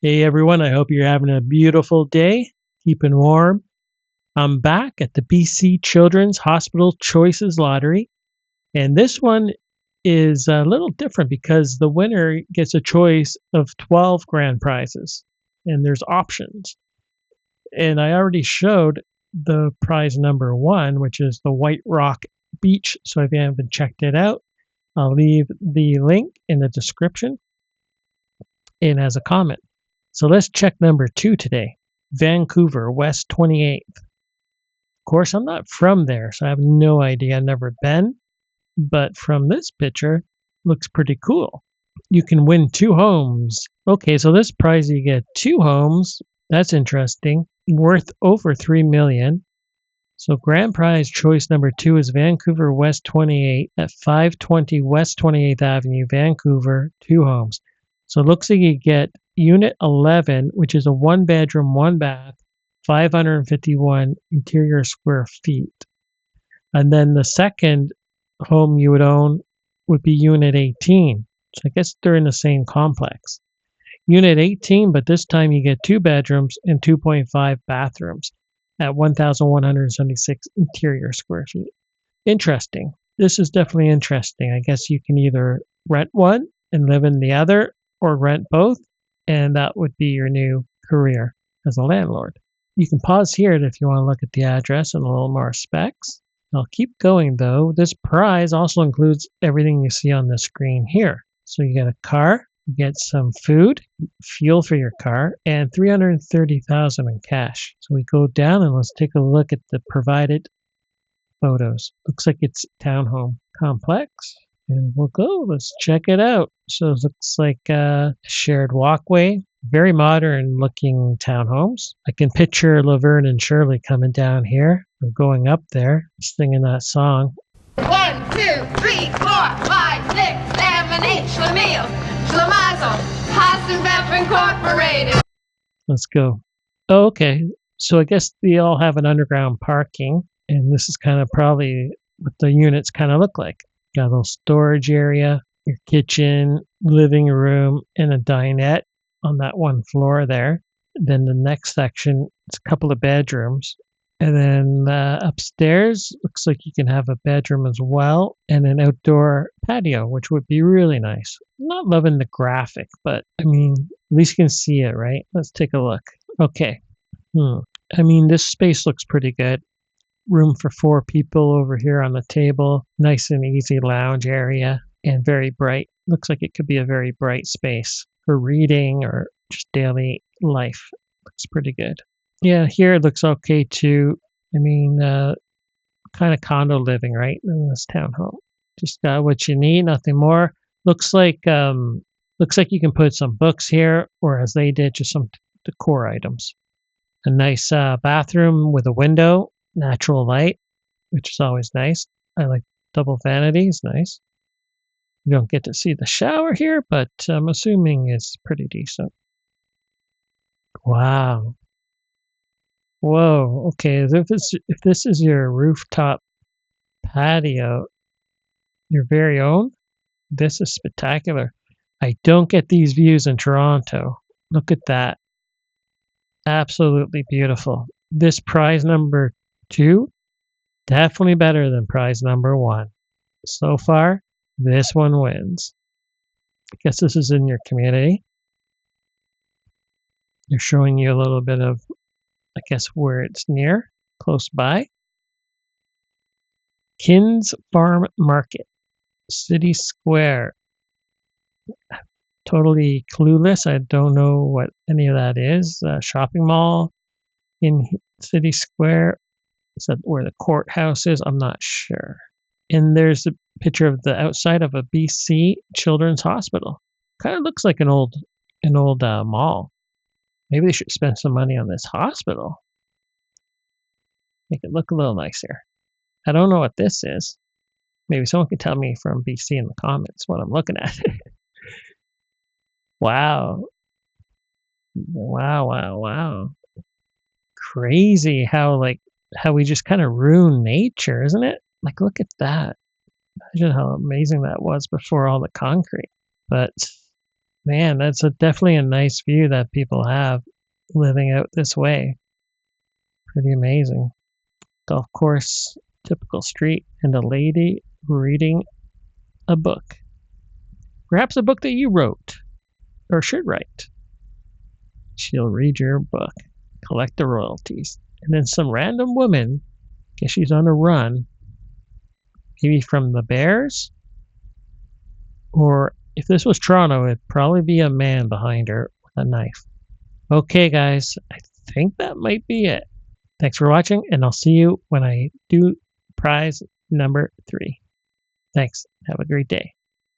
Hey everyone, I hope you're having a beautiful day, keeping warm. I'm back at the BC Children's Hospital Choices Lottery, and this one is a little different because the winner gets a choice of 12 grand prizes, and there's options. And I already showed the prize number one, which is the White Rock Beach. So if you haven't checked it out, I'll leave the link in the description and as a comment. So let's check number two today. Vancouver, West 28th. Of course, I'm not from there, so I have no idea. I've never been, but from this picture, looks pretty cool. You can win two homes. Okay, so this prize you get two homes. That's interesting. Worth over 3 million. So grand prize choice number two is Vancouver West 28 at 520 West 28th Avenue, Vancouver, two homes. So it looks like you get Unit 11, which is a one bedroom, one bath, 551 interior square feet. And then the second home you would own would be Unit 18. So I guess they're in the same complex. Unit 18, but this time you get two bedrooms and 2.5 bathrooms at 1,176 interior square feet. Interesting. This is definitely interesting. I guess you can either rent one and live in the other or rent both, and that would be your new career as a landlord. You can pause here if you want to look at the address and a little more specs. I'll keep going though. This prize also includes everything you see on the screen here. So you get a car, you get some food, fuel for your car, and $330,000 in cash. So we go down and let's take a look at the provided photos. Looks like it's a townhome complex. And we'll go. Let's check it out. So it looks like a shared walkway. Very modern looking townhomes. I can picture Laverne and Shirley coming down here or going up there, singing that song. 1, 2, 3, 4, 5, 6, 7, 8, Schlemiel, Schlemazel, Haas and Bev Incorporated. Let's go. Oh, okay. So I guess they all have an underground parking, and this is kind of probably what the units kind of look like. Got a little storage area, your kitchen, living room, and a dinette on that one floor there. Then the next section, it's a couple of bedrooms. And then upstairs, looks like you can have a bedroom as well, and an outdoor patio, which would be really nice. I'm not loving the graphic, but I mean, at least you can see it, right? Let's take a look. Okay. I mean, this space looks pretty good. Room for 4 people over here on the table. Nice and easy lounge area and very bright. Looks like it could be a very bright space for reading or just daily life. Looks pretty good. Yeah, here it looks okay too. I mean, kind of condo living, right? In this townhome. Just got what you need, nothing more. Looks like you can put some books here, or as they did, just some decor items. A nice bathroom with a window. Natural light, which is always nice. I like double vanities, nice. You don't get to see the shower here, but I'm assuming it's pretty decent. Wow. Whoa. Okay, if this is your rooftop patio, your very own, this is spectacular. I don't get these views in Toronto. Look at that. Absolutely beautiful. This prize number 2, definitely better than prize number 1. So far, this one wins. I guess this is in your community. They're showing you a little bit of, I guess, where it's near, close by. Kins Farm Market, City Square. Totally clueless. I don't know what any of that is. Shopping mall in City Square. Is that where the courthouse is? I'm not sure. And there's a picture of the outside of a BC Children's Hospital. Kind of looks like an old mall. Maybe they should spend some money on this hospital. Make it look a little nicer. I don't know what this is. Maybe someone can tell me from BC in the comments what I'm looking at. Wow. Wow. Crazy how we just kind of ruin nature, isn't it? Like, look at that. Imagine how amazing that was before all the concrete. But Man, that's definitely a nice view that people have living out this way. Pretty amazing. Golf course, typical street, and a lady reading a book. Perhaps a book that you wrote or should write. She'll read your book, collect the royalties, and then some random woman, guess she's on a run, maybe from the bears, or if this was Toronto, it'd probably be a man behind her with a knife. Okay, guys, I think that might be it. Thanks for watching, and I'll see you when I do prize number 3. Thanks. Have a great day.